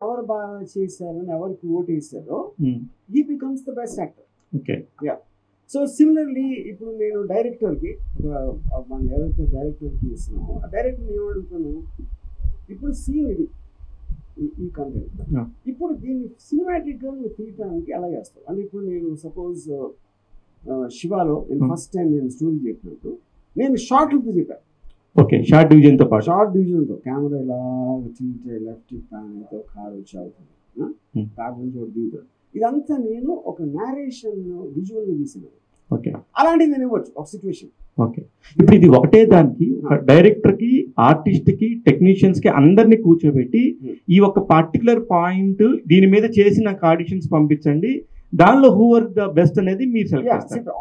ఎవరు బాగా చేశారని ఎవరికి ఓటు వేసారో he becomes the best actor. Okay. Yeah. So similarly ఇప్పుడు నేను డైరెక్టర్కి మనం ఏదైతే డైరెక్టర్కి ఇస్తున్నామో ఆ డైరెక్టర్ నేను అడుగుతాను, ఇప్పుడు సీన్ ఇది ఈ కంటెంట్, ఇప్పుడు దీన్ని సినిమాటిక్గా నువ్వు తీయటానికి ఎలా చేస్తావు అంటే ఇప్పుడు నేను సపోజ్ శివాలో నేను ఫస్ట్ టైం నేను స్టోరీ చెప్పినట్టు నేను షార్ట్లతో చెప్పాను. ఓకే. షార్ట్ డివిజన్తో పాటు షార్ట్ డివిజన్తో కెమెరా ఇలా తింటే లెఫ్ట్ ప్యాన్ అయితే కారు వచ్చి అవుతుంది, కారు నుంచి ఒకటి దిగుతాడు. ఇదంతా నేను ఒక నేరేషన్ విజువల్గా తీసినాను. ఓకే. అలాంటిది నేను ఇవ్వచ్చు ఒక సిచ్యువేషన్. ఓకే. ఇప్పుడు ఇది ఒకటే దానికి డైరెక్టర్కి, ఆర్టిస్ట్కి, టెక్నీషియన్స్కి అందరినీ కూర్చోబెట్టి ఈ ఒక పర్టికులర్ పాయింట్ దీని మీద చేసి నాకు ఆడిషన్స్ పంపించండి, దానిలో హూ ఆర్ ద బెస్ట్ అనేది మీరు సెలెక్ట్ చేస్తారు.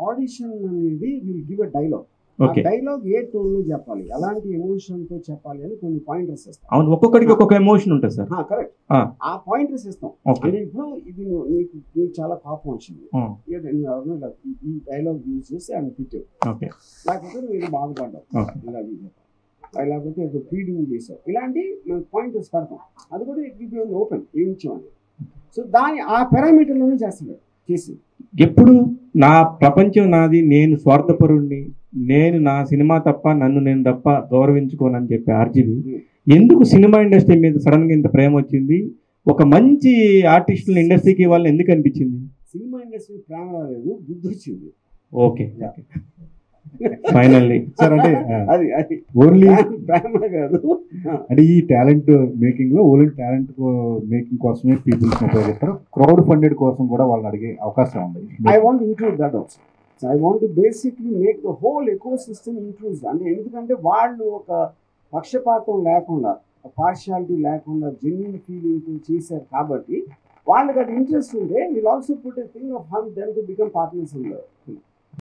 ఆడిషన్ అనేది will give a dialogue. Okay. Dialogue A tone లో చెప్పాలి, ఎలాంటి ఎమోషన్ తో చెప్పాలి అని కొన్ని పాయింటర్స్ ఇస్తాం. అవును, ఒక్కొక్కడికి ఒక్కొక్క ఎమోషన్ ఉంటుంది సార్. కరెక్ట్. ఆ పాయింటర్స్ ఇస్తాం. అంటే ఇప్పుడు ఇది నీకు చాలా కోపం వచ్చింది, ఈ డైలాగ్ యూజ్ చేసి ఆయన తిట్టావు, లేకపోతే నువ్వు బాధపడ్డావు, లేకపోతే ఏదో ఫీడింగ్ చేసావు, ఇలాంటి మనం పాయింటర్స్ పెడతాం. అది కూడా ఇట్ ఓపెన్ ఏమి ఇచ్చామని. సో ఆ పారామీటర్లోనే చేస్తున్నాడు చేసి. ఎప్పుడు నా ప్రపంచం నాది, నేను స్వార్థపరుణ్ణి, నేను నా సినిమా తప్ప నన్ను నేను తప్ప గౌరవించుకోనని చెప్పి ఆర్జీవి ఎందుకు సినిమా ఇండస్ట్రీ మీద సడన్ గా ఇంత ప్రేమ వచ్చింది? ఒక మంచి ఆర్టిస్టుల ఇండస్ట్రీకి వాళ్ళని ఎందుకు అనిపించింది? సినిమా ఇండస్ట్రీ ప్రేమ రాలేదు, బుద్ధి వచ్చింది. ఓకే. ఫైనల్లీ సార్ అంటే అది ఓన్లీ ప్రేమ కాదు, అంటే ఈ టాలెంట్ మేకింగ్ లో ఓన్లీ టాలెంట్ మేకింగ్ కోసమే పీపుల్స్ ఉపయోగిస్తారు, క్రౌడ్ ఫండెడ్ కోసం కూడా వాళ్ళని అడిగే అవకాశం ఉంది. I want include that also. I want to basically make the whole eco system include. అంటే ఎందుకంటే వాళ్ళు ఒక పక్షపాతం లేకుండా, పార్షియాలిటీ లేకుండా జెన్యూన్ ఫీలింగ్ చేశారు కాబట్టి వాళ్ళకి అది ఇంట్రెస్ట్ ఉంటే will also put a thing of how them to become partners in the film.